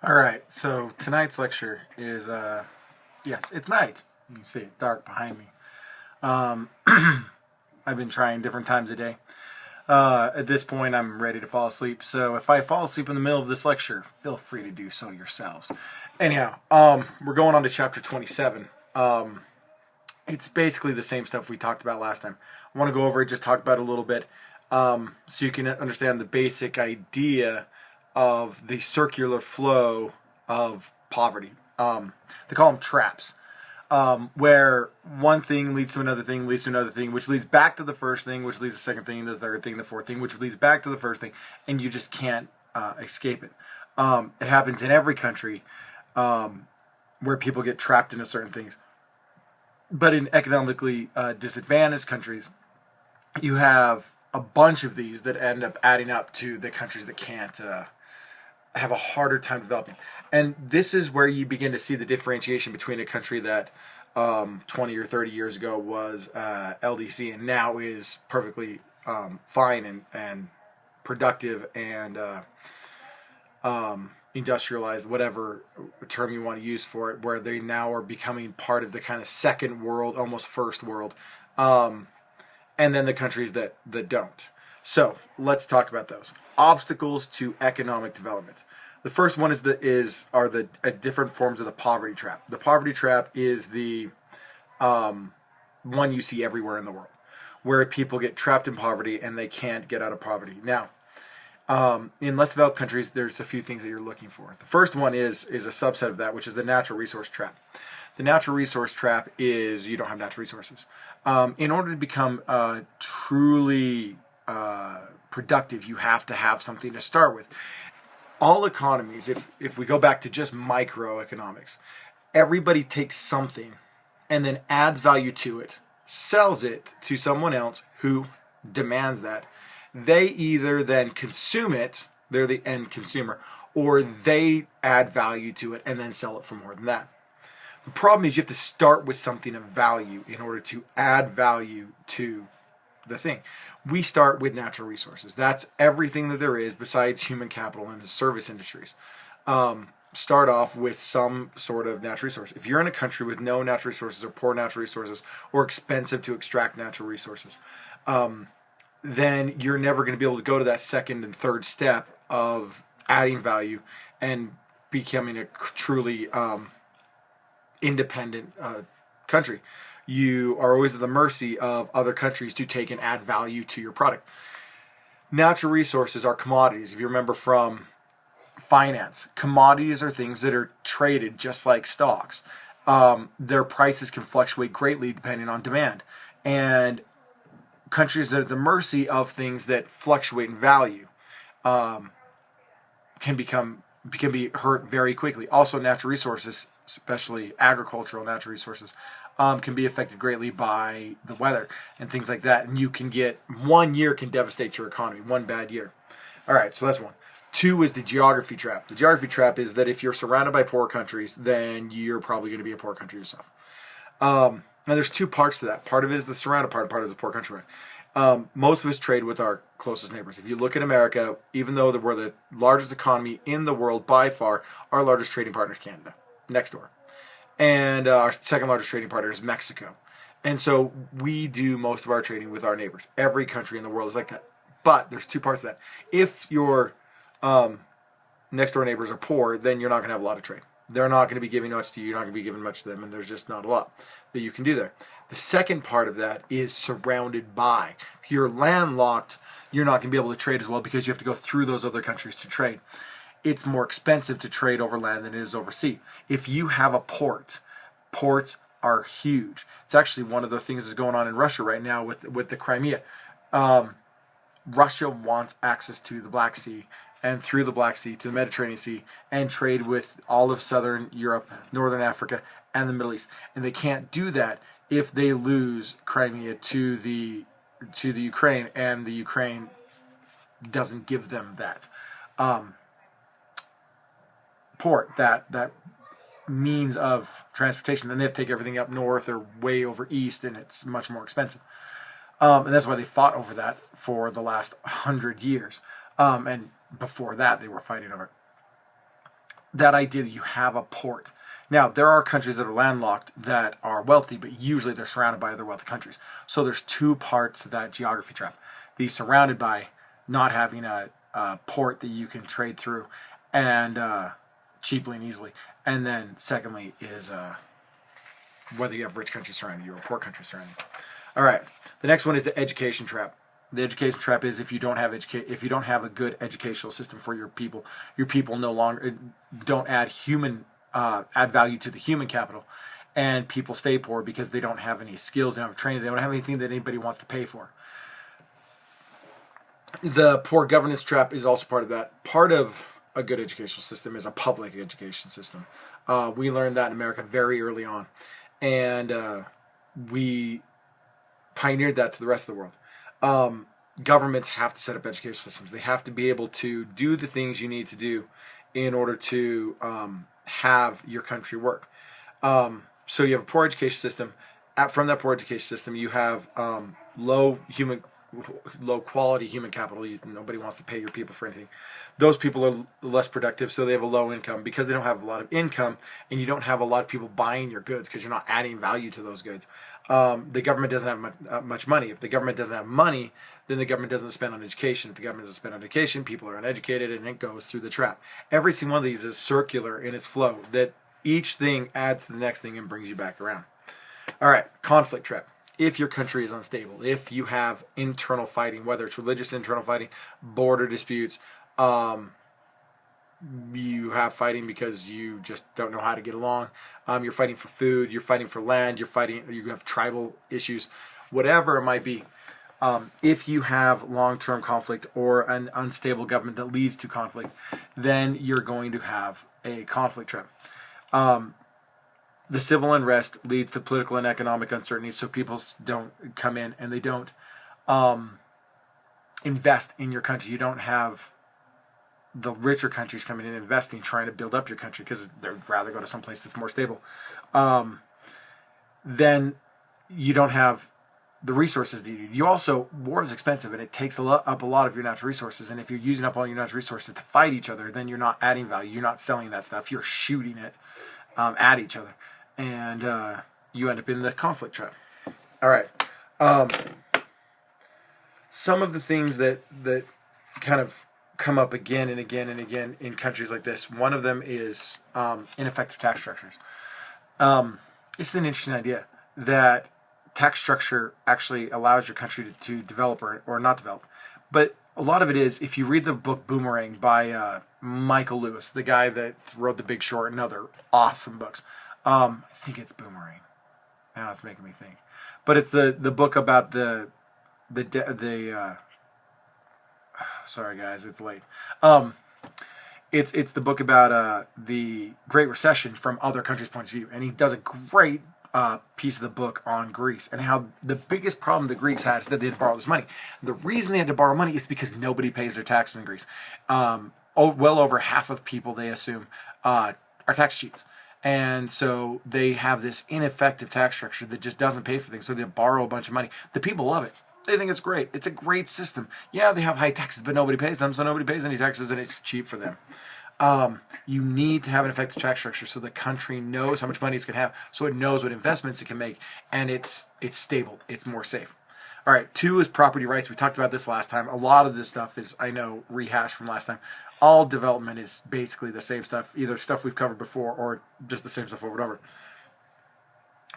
All right, so tonight's lecture is, yes, it's night. You can see it's dark behind me. Um, I've been trying different times a day. At this point, I'm ready to fall asleep. So if I fall asleep in the middle of this lecture, feel free to do so yourselves. Anyhow, we're going on to chapter 27. It's basically the same stuff we talked about last time. I want to go over it, just talk about it a little bit, so you can understand the basic idea of the circular flow of poverty. They call them traps, where one thing leads to another thing, leads to another thing, which leads back to the first thing, which leads to the second thing, the third thing, the fourth thing, which leads back to the first thing, and you just can't escape it. It happens in every country where people get trapped into certain things. But in economically disadvantaged countries, you have a bunch of these that end up adding up to the countries that can't have a harder time developing. And this is where you begin to see the differentiation between a country that 20 or 30 years ago was LDC and now is perfectly fine and productive and industrialized, whatever term you want to use for it, where they now are becoming part of the kind of second world, almost first world, and then the countries that don't. So let's talk about those obstacles to economic development. The first one are the different forms of the poverty trap. The poverty trap is the one you see everywhere in the world, where people get trapped in poverty and they can't get out of poverty. Now, in less developed countries, there's a few things that you're looking for. The first one is a subset of that, which is the natural resource trap. The natural resource trap is you don't have natural resources. In order to become truly productive, you have to have something to start with. All economies, if we go back to just microeconomics, everybody takes something and then adds value to it, sells it to someone else who demands that. They either then consume it, they're the end consumer, or they add value to it and then sell it for more than that. The problem is you have to start with something of value in order to add value to the thing. We start with natural resources. That's everything that there is besides human capital and the service industries. Start off with some sort of natural resource. If you're in a country with no natural resources or poor natural resources or expensive to extract natural resources, then you're never going to be able to go to that second and third step of adding value and becoming a truly independent country. You are always at the mercy of other countries to take and add value to your product. Natural resources are commodities. If you remember from finance, commodities are things that are traded just like stocks. Their prices can fluctuate greatly depending on demand. And countries that are at the mercy of things that fluctuate in value can be hurt very quickly. Also, natural resources, especially agricultural natural resources, can be affected greatly by the weather and things like that. And you can get 1 year can devastate your economy, one bad year. All right, so that's one. Two is the geography trap. The geography trap is that if you're surrounded by poor countries, then you're probably going to be a poor country yourself. Now, there's two parts to that. Part of it is the surrounded part is the poor country. Most of us trade with our closest neighbors. If you look at America, even though we're the largest economy in the world by far, our largest trading partner is Canada, next door. And our second largest trading partner is Mexico. And so we do most of our trading with our neighbors. Every country in the world is like that. But there's two parts to that. If your next door neighbors are poor, then you're not going to have a lot of trade. They're not going to be giving much to you. You're not going to be giving much to them. And there's just not a lot that you can do there. The second part of that is surrounded by. If you're landlocked, you're not going to be able to trade as well because you have to go through those other countries to trade. It's more expensive to trade over land than it is over sea. If you have a port, ports are huge. It's actually one of the things that's going on in Russia right now with the Crimea. Russia wants access to the Black Sea and through the Black Sea to the Mediterranean Sea and trade with all of Southern Europe, Northern Africa, and the Middle East. And they can't do that if they lose Crimea to the Ukraine, and the Ukraine doesn't give them that port, that means of transportation. Then they have to take everything up north or way over east, and it's much more expensive. And that's why they fought over that for the last 100 years. And before that, they were fighting over it. that idea that you have a port. Now, there are countries that are landlocked that are wealthy, but usually they're surrounded by other wealthy countries. So there's two parts to that geography trap. The surrounded by not having a port that you can trade through and cheaply and easily. And then secondly is whether you have rich countries surrounding you or poor countries surrounding you. All right. The next one is the education trap. The education trap is if you don't have a good educational system for your people no longer don't add value to the human capital, and people stay poor because they don't have any skills, they don't have training, they don't have anything that anybody wants to pay for. The poor governance trap is also part of that. Part of a good educational system is a public education system. We learned that in America very early on, and we pioneered that to the rest of the world. Governments have to set up education systems. They have to be able to do the things you need to do in order to have your country work. So you have a poor education system. From that poor education system, you have low quality human capital. Nobody wants to pay your people for anything. Those people are less productive, so they have a low income. Because they don't have a lot of income, and you don't have a lot of people buying your goods because you're not adding value to those goods. The government doesn't have much money. If the government doesn't have money, then the government doesn't spend on education. If the government doesn't spend on education, people are uneducated, and it goes through the trap. Every single one of these is circular in its flow, that each thing adds to the next thing and brings you back around. All right, conflict trap. If your country is unstable, if you have internal fighting, whether it's religious internal fighting, border disputes, you have fighting because you just don't know how to get along. You're fighting for food. You're fighting for land. You have tribal issues, whatever it might be. If you have long-term conflict or an unstable government that leads to conflict, then you're going to have a conflict trap. The civil unrest leads to political and economic uncertainty, so people don't come in and they don't invest in your country. You don't have the richer countries coming in and investing, trying to build up your country because they'd rather go to some place that's more stable. Then you don't have the resources that you need. War is expensive and it takes up a lot of your natural resources. And if you're using up all your natural resources to fight each other, then you're not adding value. You're not selling that stuff. You're shooting it at each other. And you end up in the conflict trap. All right. Some of the things that kind of come up again and again and again in countries like this. One of them is ineffective tax structures. It's an interesting idea that tax structure actually allows your country to develop or not develop. But a lot of it is, if you read the book Boomerang by Michael Lewis, the guy that wrote The Big Short and other awesome books. I think it's Boomerang. Now it's making me think. But it's the book about the sorry guys, it's late. It's the book about the Great Recession from other countries' point of view, and he does a great piece of the book on Greece and how the biggest problem the Greeks had is that they had to borrow this money. The reason they had to borrow money is because nobody pays their taxes in Greece. Well over half of people, they assume, are tax cheats. And so they have this ineffective tax structure that just doesn't pay for things. So they borrow a bunch of money. The people love it. They think it's great. It's a great system. Yeah, they have high taxes, but nobody pays them, so nobody pays any taxes, and it's cheap for them. You need to have an effective tax structure so the country knows how much money it's going to have, so it knows what investments it can make, and it's stable. It's more safe. All right, 2 is property rights. We talked about this last time. A lot of this stuff is, I know, rehashed from last time. All development is basically the same stuff, either stuff we've covered before or just the same stuff over and over.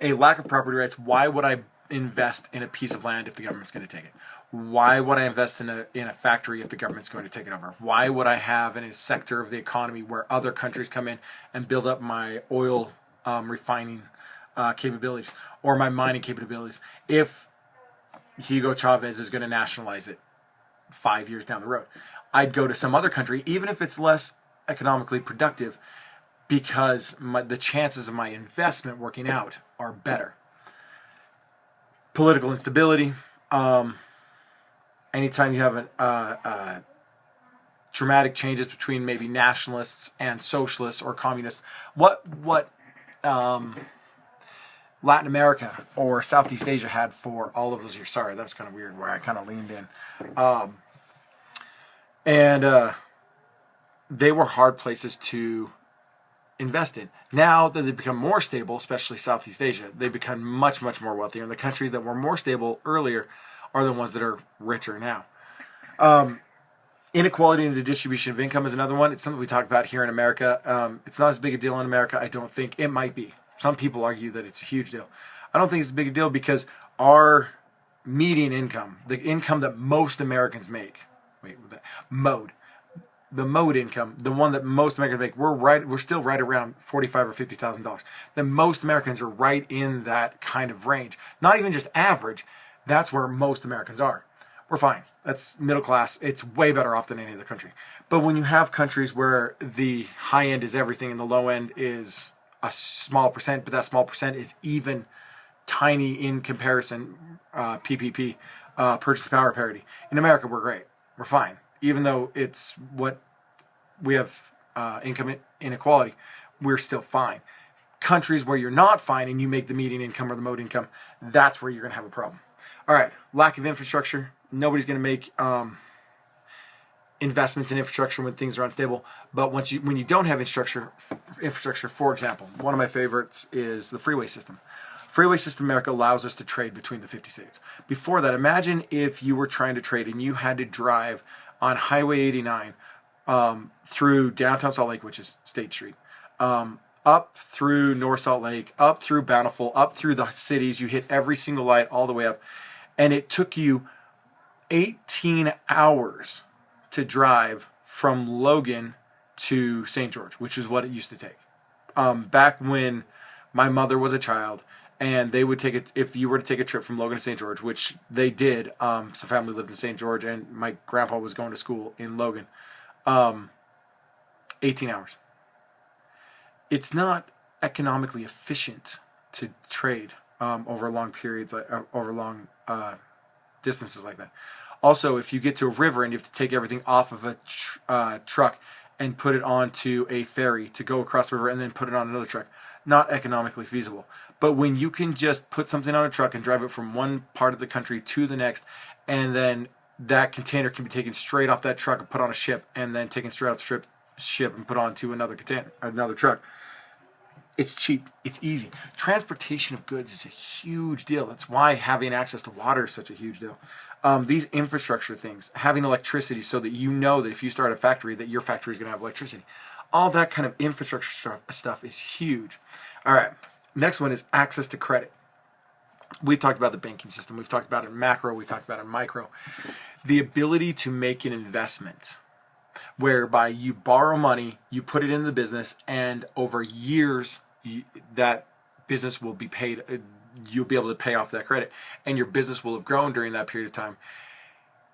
A lack of property rights. Why would I invest in a piece of land if the government's going to take it? Why would I invest in a factory if the government's going to take it over? Why would I have in a sector of the economy where other countries come in and build up my oil refining capabilities or my mining capabilities if Hugo Chavez is going to nationalize it 5 years down the road? I'd go to some other country, even if it's less economically productive, because the chances of my investment working out are better. Political instability. Anytime you have dramatic changes between maybe nationalists and socialists or communists, what Latin America or Southeast Asia had for all of those years. Sorry, that was kind of weird where I kind of leaned in. And they were hard places to invest in. Now that they've become more stable, especially Southeast Asia, they've become much, much more wealthier. And the countries that were more stable earlier are the ones that are richer now. Inequality in the distribution of income is another one. It's something we talk about here in America. It's not as big a deal in America, I don't think. It might be. Some people argue that it's a huge deal. I don't think it's a big deal because our median income, the income that most Americans make, the mode income, the one that most Americans make, we're still right around $45,000 or $50,000. Then most Americans are right in that kind of range. Not even just average. That's where most Americans are. We're fine. That's middle class. It's way better off than any other country. But when you have countries where the high end is everything and the low end is a small percent, but that small percent is even tiny in comparison, PPP, purchase power parity. In America, we're great. We're fine. Even though it's what we have income inequality, we're still fine. Countries where you're not fine and you make the median income or the mode income, that's where you're going to have a problem. All right, lack of infrastructure. Nobody's going to make investments in infrastructure when things are unstable. But when you don't have infrastructure, for example, one of my favorites is the freeway system. Freeway system in America allows us to trade between the 50 states. Before that, imagine if you were trying to trade and you had to drive on Highway 89 through downtown Salt Lake, which is State Street, up through North Salt Lake, up through Bountiful, up through the cities. You hit every single light all the way up. And it took you 18 hours to drive from Logan to St. George, which is what it used to take. Back when my mother was a child, and they would take it, if you were to take a trip from Logan to St. George, which they did, so family lived in St. George, and my grandpa was going to school in Logan, 18 hours. It's not economically efficient to trade over long periods, over long distances like that. Also, if you get to a river and you have to take everything off of a truck and put it onto a ferry to go across the river and then put it on another truck, not economically feasible. But when you can just put something on a truck and drive it from one part of the country to the next, and then that container can be taken straight off that truck and put on a ship, and then taken straight off the ship and put onto another truck. It's cheap. It's easy. Transportation of goods is a huge deal. That's why having access to water is such a huge deal. These infrastructure things, having electricity so that you know that if you start a factory, that your factory is going to have electricity. All that kind of infrastructure stuff is huge. All right. Next one is access to credit. We've talked about the banking system. We've talked about it in macro. We've talked about it in micro. The ability to make an investment whereby you borrow money, you put it in the business, and over years, that business will be paid. You'll be able to pay off that credit, and your business will have grown during that period of time.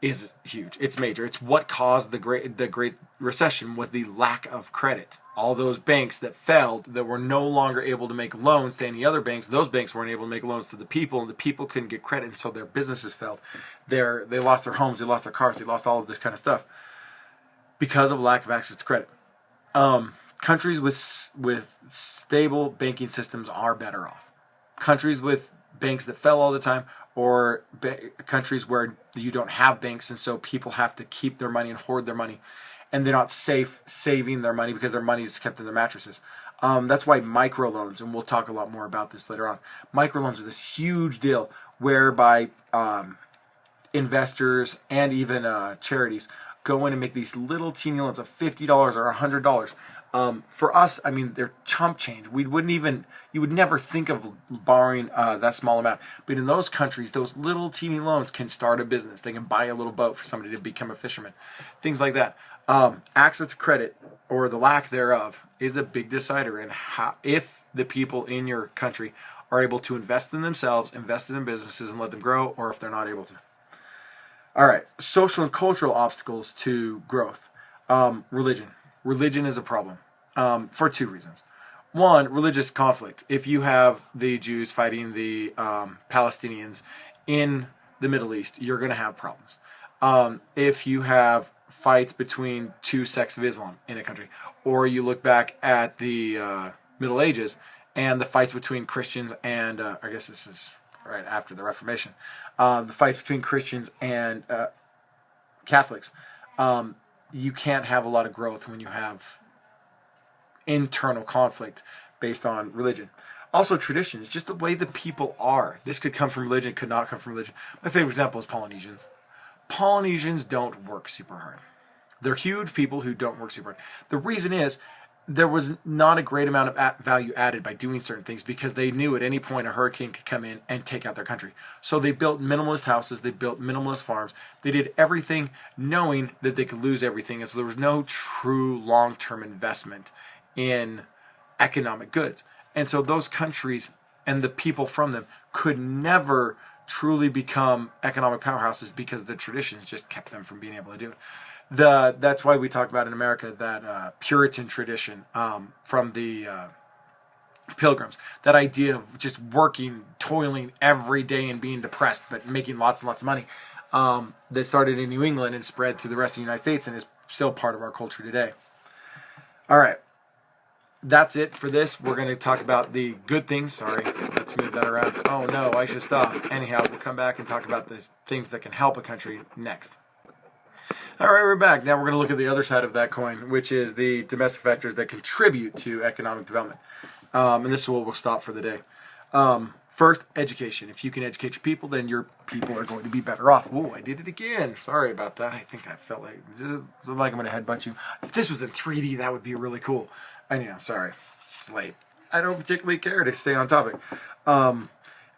Is huge. It's major. It's what caused the Great Recession, was the lack of credit. All those banks that failed, that were no longer able to make loans to any other banks, those banks weren't able to make loans to the people, and the people couldn't get credit, and so their businesses failed. They lost their homes, they lost their cars, they lost all of this kind of stuff because of lack of access to credit. Countries with stable banking systems are better off. Countries with banks that fell all the time, or countries where you don't have banks, and so people have to keep their money and hoard their money, and they're not safe saving their money because their money is kept in their mattresses. That's why microloans, and we'll talk a lot more about this later on, microloans are this huge deal whereby investors and even charities go in and make these little teeny loans of $50 or $100. For us, I mean, they're chump change. You would never think of borrowing that small amount. But in those countries, those little teeny loans can start a business. They can buy a little boat for somebody to become a fisherman. Things like that. Access to credit, or the lack thereof, is a big decider in how, if the people in your country are able to invest in themselves, invest in businesses, and let them grow, or if they're not able to. All right, social and cultural obstacles to growth. Religion. Religion is a problem for two reasons. One, religious conflict. If you have the Jews fighting the Palestinians in the Middle East, you're going to have problems. If you have fights between two sects of Islam in a country, or you look back at the Middle Ages and the fights between Christians and, I guess this is right after the Reformation, the fights between Christians and Catholics. You can't have a lot of growth when you have internal conflict based on religion. Also, traditions, just the way the people are. This could come from religion, could not come from religion. My favorite example is Polynesians. Polynesians don't work super hard. They're huge people who don't work super hard. The reason is there was not a great amount of value added by doing certain things because they knew at any point a hurricane could come in and take out their country. So they built minimalist houses, they built minimalist farms, they did everything knowing that they could lose everything. And so there was no true long-term investment in economic goods. And so those countries and the people from them could never truly become economic powerhouses because the traditions just kept them from being able to do it. That's why we talk about in America that Puritan tradition from the Pilgrims. That idea of just working, toiling every day and being depressed, but making lots and lots of money. That started in New England and spread to the rest of the United States and is still part of our culture today. All right. That's it for this. We're going to talk about the good things. Sorry, let's move that around. Oh no, I should stop. Anyhow, we'll come back and talk about the things that can help a country next. All right, we're back. Now we're going to look at the other side of that coin, which is the domestic factors that contribute to economic development. And this is where we'll stop for the day. First, education. If you can educate your people, then your people are going to be better off. Whoa, I did it again. Sorry about that. I think I felt like this is like I'm going to headbutt you. If this was in 3D, that would be really cool. Anyhow, sorry. It's late. I don't particularly care to stay on topic.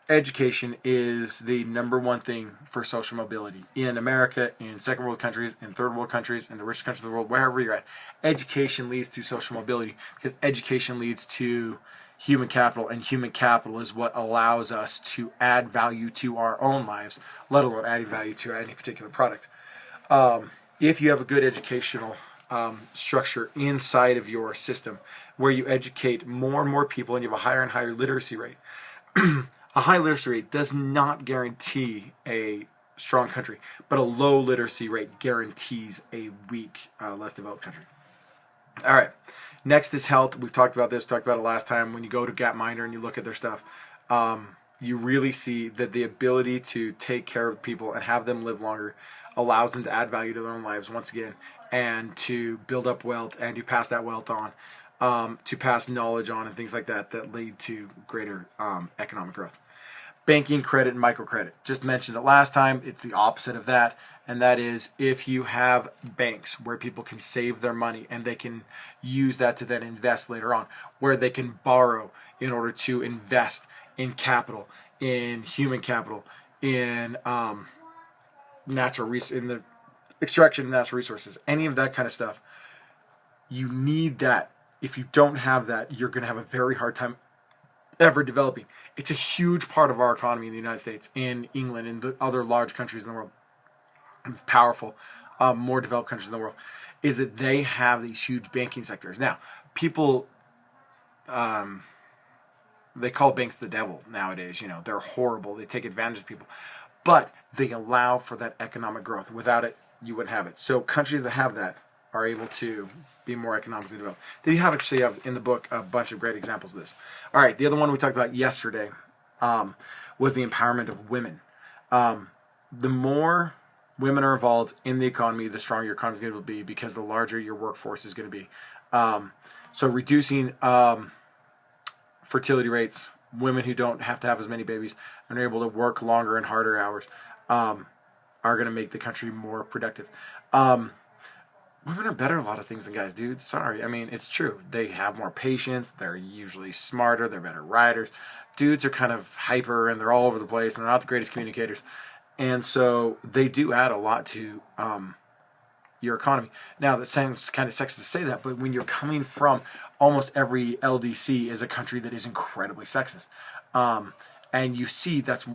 Education is the number one thing for social mobility in America, in second world countries, in third world countries, in the richest countries of the world, wherever you're at. Education leads to social mobility because education leads to human capital, and human capital is what allows us to add value to our own lives, let alone adding value to any particular product. If you have a good educational structure inside of your system where you educate more and more people and you have a higher and higher literacy rate, a high literacy rate does not guarantee a strong country, but a low literacy rate guarantees a weak, less developed country. All right. Next is health. We've talked about this, talked about it last time. When you go to Gapminder and you look at their stuff, you really see that the ability to take care of people and have them live longer allows them to add value to their own lives once again, and to build up wealth and to pass that wealth on, to pass knowledge on and things like that that lead to greater economic growth. Banking, credit, and microcredit. Just mentioned it last time. It's the opposite of that. And that is if you have banks where people can save their money and they can use that to then invest later on, where they can borrow in order to invest in capital, in human capital, in in the extraction of natural resources, any of that kind of stuff. You need that. If you don't have that, you're going to have a very hard time ever developing. It's a huge part of our economy in the United States, in England, and the other large countries in the world, powerful, more developed countries in the world, is that they have these huge banking sectors. Now, people, they call banks the devil nowadays. You know, they're horrible. They take advantage of people. But they allow for that economic growth. Without it, you wouldn't have it. So countries that have that are able to be more economically developed. Then you actually have in the book a bunch of great examples of this. All right, the other one we talked about yesterday was the empowerment of women. The more women are involved in the economy, the stronger your economy is going to be, because the larger your workforce is going to be. So reducing fertility rates, women who don't have to have as many babies and are able to work longer and harder hours are going to make the country more productive. Women are better at a lot of things than guys, dude. Sorry. I mean, it's true. They have more patience. They're usually smarter. They're better riders. Dudes are kind of hyper and they're all over the place and they're not the greatest communicators. And so they do add a lot to your economy. Now, that sounds kind of sexist to say that, but when you're coming from almost every LDC is a country that is incredibly sexist. And you see that's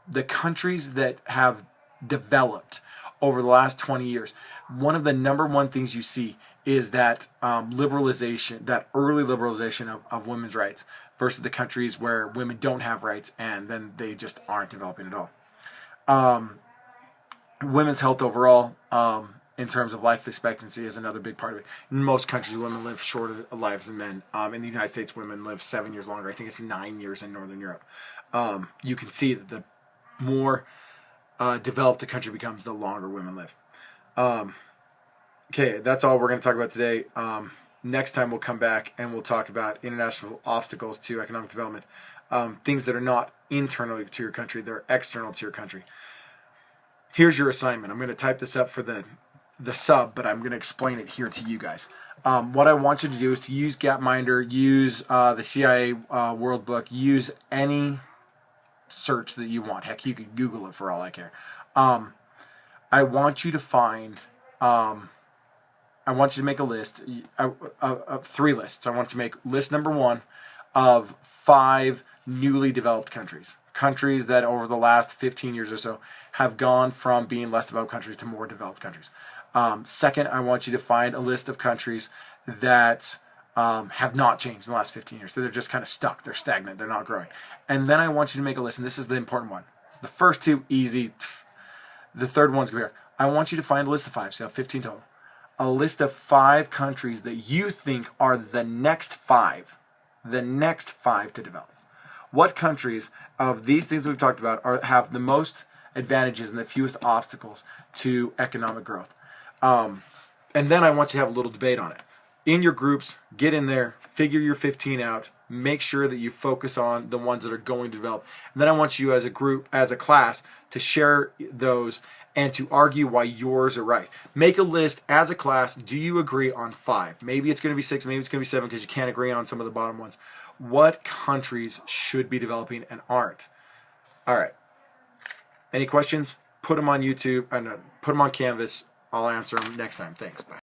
the countries that have developed over the last 20 years. One of the number one things you see is that liberalization, that early liberalization of women's rights versus the countries where women don't have rights and then they just aren't developing at all. Women's health overall, in terms of life expectancy, is another big part of it. In most countries, women live shorter lives than men. In the United States, women live 7 years longer. I think it's 9 years in Northern Europe. You can see that the more developed a country becomes, the longer women live. Okay, that's all we're going to talk about today. Next time we'll come back and we'll talk about international obstacles to economic development, things that are not internal to your country, they're external to your country. Here's your assignment. I'm going to type this up for the sub, but I'm going to explain it here to you guys. What I want you to do is to use Gapminder, use the CIA World Book, use any search that you want. Heck, you could Google it for all I care. I want you to find, I want you to make a list of 3 lists. I want you to make list number 1 of 5 newly developed countries. Countries that over the last 15 years or so have gone from being less developed countries to more developed countries. Second, I want you to find a list of countries that have not changed in the last 15 years. So they're just kind of stuck. They're stagnant. They're not growing. And then I want you to make a list, and this is the important one. The first 2, easy. The third one's going to be hard. I want you to find a list of 5, so you have 15 total. A list of 5 countries that you think are the next 5 to develop. What countries of these things that we've talked about have the most advantages and the fewest obstacles to economic growth? And then I want you to have a little debate on it. In your groups, get in there, figure your 15 out, make sure that you focus on the ones that are going to develop. And then I want you as a group, as a class, to share those and to argue why yours are right. Make a list as a class. Do you agree on 5? Maybe it's going to be 6, maybe it's going to be 7 because you can't agree on some of the bottom ones. What countries should be developing and aren't? All right. Any questions? Put them on YouTube and put them on Canvas. I'll answer them next time. Thanks. Bye.